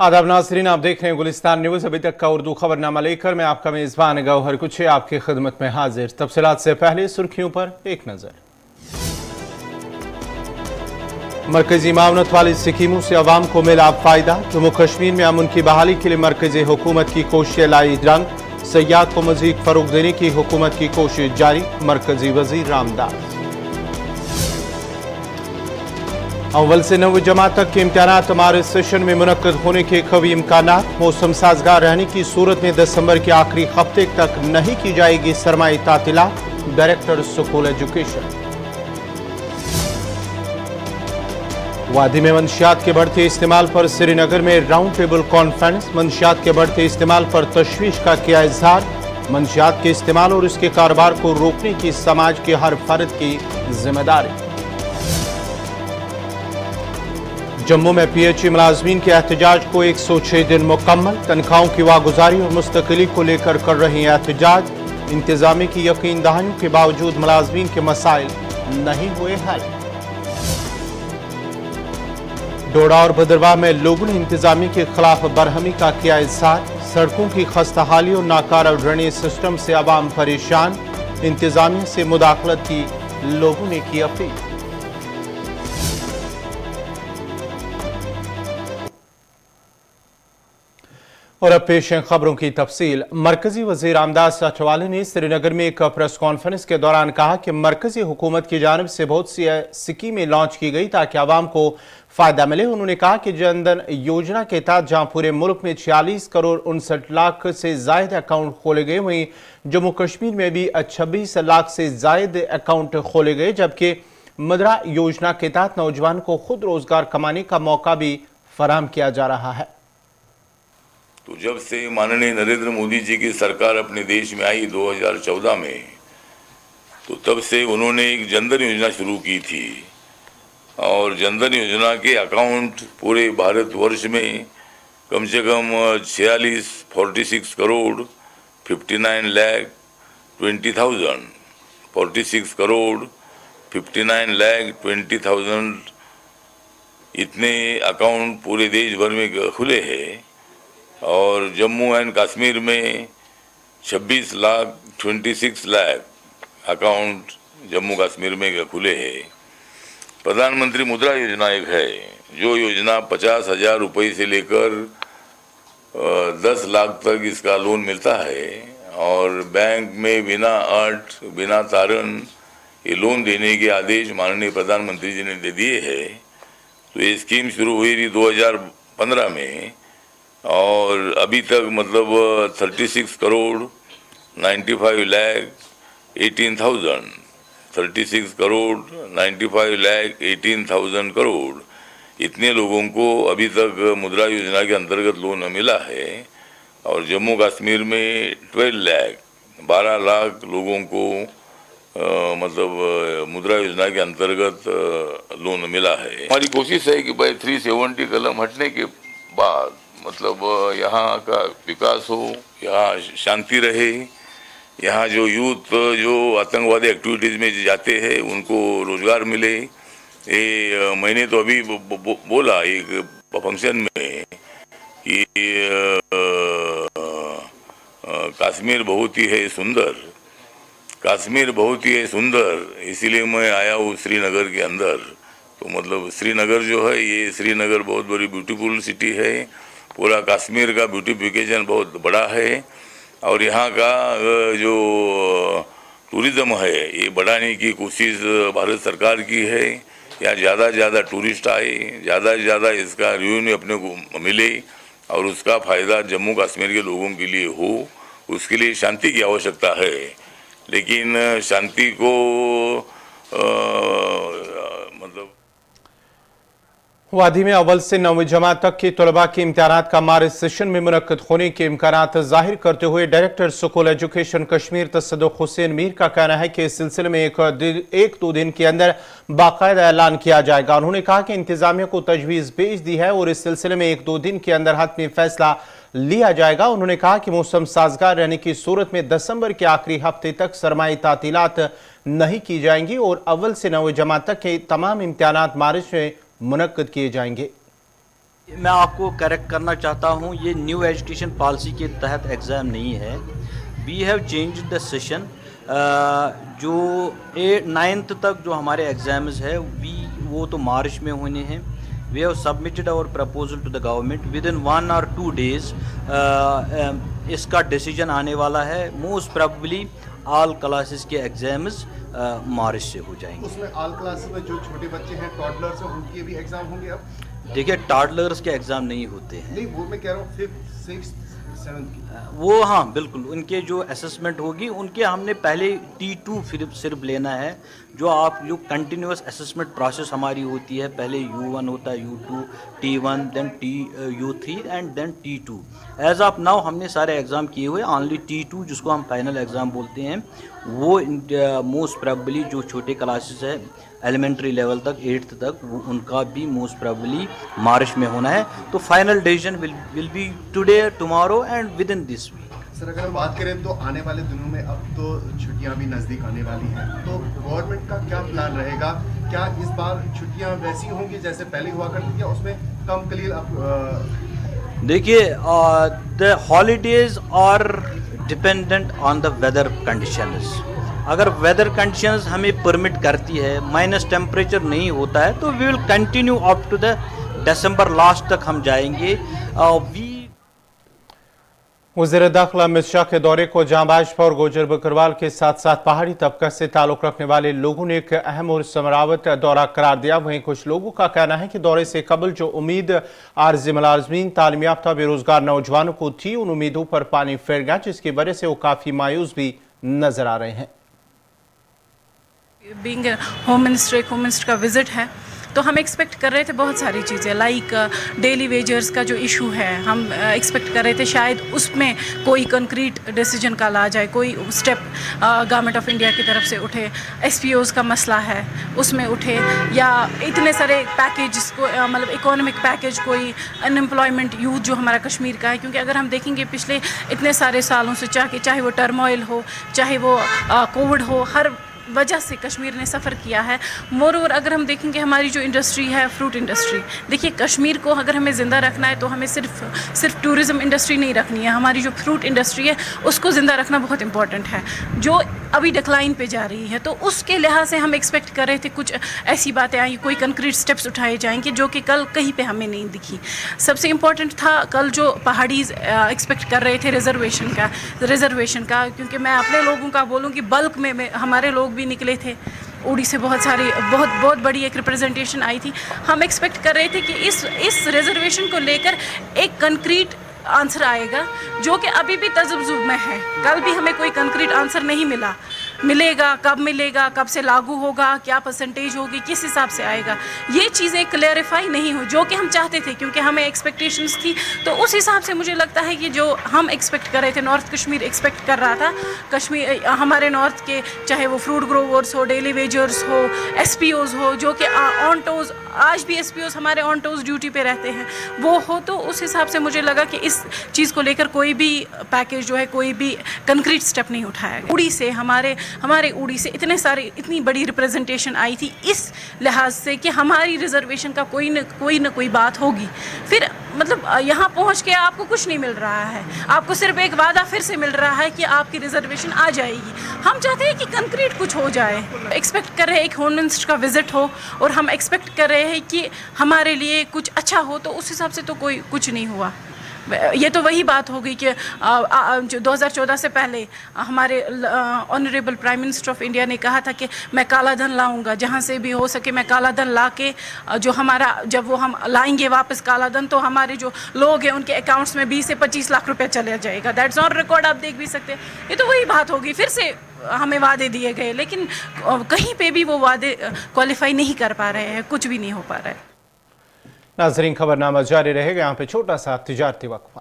आदाब नाज़रीन, आप देख रहे हैं गुलिस्तान न्यूज़। अभी तक का उर्दू खबरनामा लेकर मैं आपका मेज़बान गौहर कुछ आपकी खिदमत में हाजिर। तफसीलात से पहले सुर्खियों पर एक नज़र। मरकजी मामलत वाली स्कीमों से अवाम को मिला फ़ायदा। जम्मू कश्मीर में अमन की बहाली के लिए मरकजी हुकूमत की कोशिशें लाई रंग। सयाहत को मज़ीद फ़रोग़ देने की हुकूमत की कोशिश जारी। मरकजी वज़ीर रामदास। अव्वल से 9वीं जमात तक के इम्तिहानात हमारे सेशन में मुनक्कद होने के कवी इम्कानात। मौसम साजगार रहने की सूरत में दिसंबर के आखिरी हफ्ते तक नहीं की जाएगी सरमाई तातीलात। Director school education. वादी में मंशियात के बढ़ते इस्तेमाल पर श्रीनगर में राउंड टेबल कॉन्फ्रेंस। मंशियात के बढ़ते इस्तेमाल पर तशवीश का किया इजहार। मंशियात के इस्तेमाल और इसके कारोबार को रोकने की समाज के हर फर्द की जिम्मेदारी। जम्मू में पीएचई मुलाजमीन के एहतजाज को 106 दिन मुकम्मल। तनख्वाहों की वागुजारी और मुस्तकिली को लेकर कर रही एहतजाज। इंतजामिया की यकीन दहानियों के बावजूद मुलाजमीन के मसाइल नहीं हुए हल। डोडा और भद्रवाह में लोगों ने इंतजामिया के खिलाफ बरहमी का किया इजहार। सड़कों की खस्ताहाली और नाकारा ड्रेनेज सिस्टम से आवाम परेशान। इंतजामिया से मुदाखलत की लोगों ने की अपील। और अब पेश हैं खबरों की तफसील। मरकजी वज़ीर रामदास अठावले ने श्रीनगर में एक प्रेस कॉन्फ्रेंस के दौरान कहा कि मरकजी हुकूमत की जानिब से बहुत सी स्कीमें लॉन्च की गई ताकि आवाम को फ़ायदा मिले। उन्होंने कहा कि जन धन योजना के तहत जहां पूरे मुल्क में 46 करोड़ 59 लाख से जायद अकाउंट खोले गए, वहीं जम्मू कश्मीर में भी 26 लाख से जायद अकाउंट खोले गए, जबकि मुद्रा योजना के तहत नौजवान को खुद रोजगार कमाने का मौका भी फराहम किया जा रहा है। तो जब से माननीय नरेंद्र मोदी जी की सरकार अपने देश में आई 2014 में, तो तब से उन्होंने एक जनधन योजना शुरू की थी और जनधन योजना के अकाउंट पूरे भारतवर्ष में कम से कम 46 करोड़ 59 लाख 20,000 46 करोड़ 59 लाख 20,000 इतने अकाउंट पूरे देश भर में खुले हैं। और जम्मू एंड कश्मीर में 26 लाख 26 लाख अकाउंट जम्मू कश्मीर में खुले हैं। प्रधानमंत्री मुद्रा योजना एक है, जो योजना 50,000 रुपये से लेकर 10 लाख तक इसका लोन मिलता है और बैंक में बिना अट बिना तारण ये लोन देने के आदेश माननीय प्रधानमंत्री जी ने दे दिए हैं। तो ये स्कीम शुरू हुई थी 2015 में और अभी तक मतलब 36 करोड़ 95 लाख 18,000 36 करोड़ 95 लाख 18,000 करोड़ इतने लोगों को अभी तक मुद्रा योजना के अंतर्गत लोन मिला है। और जम्मू कश्मीर में 12 लाख लोगों को मतलब मुद्रा योजना के अंतर्गत लोन मिला है। हमारी कोशिश है कि भाई 370 कलम हटने के बाद मतलब यहाँ का विकास हो, यहाँ शांति रहे, यहाँ जो यूथ जो आतंकवादी एक्टिविटीज़ में जाते हैं उनको रोजगार मिले। ये मैंने तो अभी बोला एक फंक्शन में कि कश्मीर बहुत ही है सुंदर, कश्मीर बहुत ही है सुंदर, इसीलिए मैं आया हूँ श्रीनगर के अंदर। तो मतलब श्रीनगर जो है ये श्रीनगर बहुत बड़ी ब्यूटीफुल सिटी है। पूरा कश्मीर का ब्यूटिफिकेशन बहुत बड़ा है और यहाँ का जो टूरिज़्म है ये बढ़ाने की कोशिश भारत सरकार की है। यहाँ ज़्यादा से ज़्यादा टूरिस्ट आए, ज़्यादा से ज़्यादा इसका रेवेन्यू अपने को मिले और उसका फ़ायदा जम्मू कश्मीर के लोगों के लिए हो। उसके लिए शांति की आवश्यकता है, लेकिन शांति को मतलब वादी में अव्वल से 9वीं जमात तक के तलबा के इम्तिहानात का मार्च सेशन में मुनक्कद होने के इम्कानात जाहिर करते हुए director school education Kashmir Tasadduq Hussain Mir का कहना है कि इस सिलसिले में एक दो दिन के अंदर बाकायदा ऐलान किया जाएगा। उन्होंने कहा कि इंतजामिया को तजवीज़ भेज दी है और इस सिलसिले में 1-2 दिन के अंदर हतमी फैसला लिया जाएगा। उन्होंने कहा कि मौसम साजगार रहने की सूरत में दिसंबर के आखिरी हफ्ते तक सरमाई तातीलात नहीं की जाएंगी और अव्वल से 9वीं जमात तक के तमाम इम्तिहानात मार्च में मुनक्कद किए जाएंगे। मैं आपको करेक्ट करना चाहता हूँ, ये न्यू एजुकेशन पॉलिसी के तहत एग्ज़ाम नहीं है। We have change the session. जो 9th तक जो हमारे एग्ज़ाम्स है वो तो मार्च में होने हैं। We have submitted our proposal to the government within 1 or 2 days। इसका डिसीजन आने वाला है। मोस्ट प्रोबेबली ऑल क्लासेस के एग्ज़ाम्स मार्च से हो जाएंगे। उसमें ऑल क्लासेस में जो छोटे बच्चे हैं, टॉडलर्स हैं, उनके भी एग्जाम होंगे अब? देखिए, टॉडलर्स के एग्ज़ाम नहीं होते हैं। नहीं, वो मैं कह रहा हूँ 5th, 6th, 7th की। वो हाँ बिल्कुल, उनके जो असेसमेंट होगी उनके हमने पहले T2 सिर्फ लेना है। जो आप जो कंटिन्यूस असेसमेंट प्रोसेस हमारी होती है, पहले U1 होता है, U2, T1, then U3 and then T2। As of now हमने सारे एग्ज़ाम किए हुए। ओनली T2 जिसको हम फाइनल एग्ज़ाम बोलते हैं, वो मोस्ट प्रोबेबली जो छोटे क्लासेस है एलिमेंट्री लेवल तक 8th तक, वो उनका भी मोस्ट प्रोबेबली मार्च में होना है। तो final decision will be today, tomorrow and within this week. Sir, अगर हम बात करें तो आने वाले दिनों में अब तो छुट्टियां भी नज़दीक आने वाली हैं, तो गवर्नमेंट का क्या प्लान रहेगा? क्या इस बार छुट्टियां वैसी होंगी जैसे पहले हुआ करती थी, या उसमें कम कलील अब? देखिए, the holidays are dependent on the weather conditions. अगर वेदर कंडीशंस हमें परमिट करती है, माइनस टेम्परेचर नहीं होता है, तो we will continue up to the December last तक हम जाएंगे। वज़ीर दाखिला अमित शाह के दौरे को जांबाजपा और गोजर बकरवाल के साथ साथ पहाड़ी तबका से ताल्लुक़ रखने वाले लोगों ने एक अहम और समरावत दौरा करार दिया। वहीं कुछ लोगों का कहना है कि दौरे से कबल जो उम्मीद आर्ज़ी मुलाज़मीन, तालीम याफ्ता, बेरोजगार नौजवानों को थी, उन उम्मीदों पर पानी फिर गया, जिसकी वजह से वो काफ़ी मायूस भी नजर आ रहे हैं। बीइंग होम मिनिस्टर का विजिट है, तो हम एक्सपेक्ट कर रहे थे बहुत सारी चीज़ें, लाइक डेली वेजर्स का जो इशू है, हम एक्सपेक्ट कर रहे थे शायद उसमें कोई कंक्रीट डिसीजन का ला जाए, कोई स्टेप गवर्नमेंट ऑफ इंडिया की तरफ से उठे। SPOs का मसला है, उसमें उठे, या इतने सारे पैकेज को मतलब इकोनॉमिक पैकेज, कोई अनएम्प्लॉयमेंट यूथ जो हमारा कश्मीर का है। क्योंकि अगर हम देखेंगे पिछले इतने सारे सालों से, चाहे वो टर्मोइल हो, चाहे वो कोविड हो, हर वजह से कश्मीर ने सफ़र किया है। मोर ओवर अगर हम देखेंगे हमारी जो इंडस्ट्री है, फ्रूट इंडस्ट्री, देखिए कश्मीर को अगर हमें ज़िंदा रखना है तो हमें सिर्फ टूरिज़म इंडस्ट्री नहीं रखनी है, हमारी जो फ्रूट इंडस्ट्री है उसको ज़िंदा रखना बहुत इंपॉर्टेंट है, जो अभी डिक्लाइन पे जा रही है। तो उसके लिहाज से हम एक्सपेक्ट कर रहे थे कुछ ऐसी बातें आई, कोई कंक्रीट स्टेप्स उठाए जाएंगे, जो कि कल कहीं पे हमें नहीं दिखी। सबसे इम्पॉर्टेंट था कल जो पहाड़ीज़ एक्सपेक्ट कर रहे थे रिजर्वेशन का, क्योंकि मैं अपने लोगों का बोलूँ कि बल्क में हमारे लोग भी निकले थे। उड़ी से बहुत बड़ी एक रिप्रेजेंटेशन आई थी। हम एक्सपेक्ट कर रहे थे कि इस रिजर्वेशन को लेकर एक कंक्रीट आंसर आएगा, जो कि अभी भी तजब्जुब में है। कल भी हमें कोई कंक्रीट आंसर नहीं मिलेगा, कब से लागू होगा, क्या परसेंटेज होगी, किस हिसाब से आएगा, ये चीज़ें क्लैरिफाई नहीं हो, जो कि हम चाहते थे, क्योंकि हमें एक्सपेक्टेशंस थी। तो उस हिसाब से मुझे लगता है कि जो हम एक्सपेक्ट कर रहे थे, नॉर्थ कश्मीर एक्सपेक्ट कर रहा था, कश्मीर हमारे नॉर्थ के, चाहे वो फ्रूट ग्रोवर्स हो, डेली वेजर्स हो, SPOs हो, जो कि ऑन टोज, आज भी SPOs हमारे ऑन टोज ड्यूटी पे रहते हैं, वो हो। तो उस हिसाब से मुझे लगा कि इस चीज़ को लेकर कोई भी पैकेज जो है, कोई भी कंक्रीट स्टेप नहीं उठाया गया। उड़ी से हमारे उड़ी से इतनी बड़ी रिप्रेजेंटेशन आई थी, इस लिहाज से कि हमारी रिजर्वेशन का कोई न कोई बात होगी। फिर मतलब यहाँ पहुँच के आपको कुछ नहीं मिल रहा है, आपको सिर्फ एक वादा फिर से मिल रहा है कि आपकी रिजर्वेशन आ जाएगी। हम चाहते हैं कि कंक्रीट कुछ हो जाए। एक्सपेक्ट कर रहे हैं एक होम मिनिस्टर का विजिट हो, और हम एक्सपेक्ट कर रहे हैं कि हमारे लिए कुछ अच्छा हो, तो उस हिसाब से तो कोई कुछ नहीं हुआ। ये तो वही बात हो गई कि जो 2014 से पहले हमारे honourable prime minister of India ने कहा था कि मैं काला धन लाऊंगा, जहाँ से भी हो सके मैं काला धन ला के, जो हमारा जब वो हम लाएंगे वापस काला धन, तो हमारे जो लोग हैं उनके अकाउंट्स में 20 से 25 लाख रुपए चले जाएगा। दैट्स ऑन रिकॉर्ड, आप देख भी सकते हैं। ये तो वही बात होगी, फिर से हमें वादे दिए गए, लेकिन कहीं पे भी वो वादे क्वालिफाई नहीं कर पा रहे हैं, कुछ भी नहीं हो पा रहा है। नाजरीन, खबरनामा जारी रहेगा। यहाँ पे छोटा सा तिजारती वक्फा।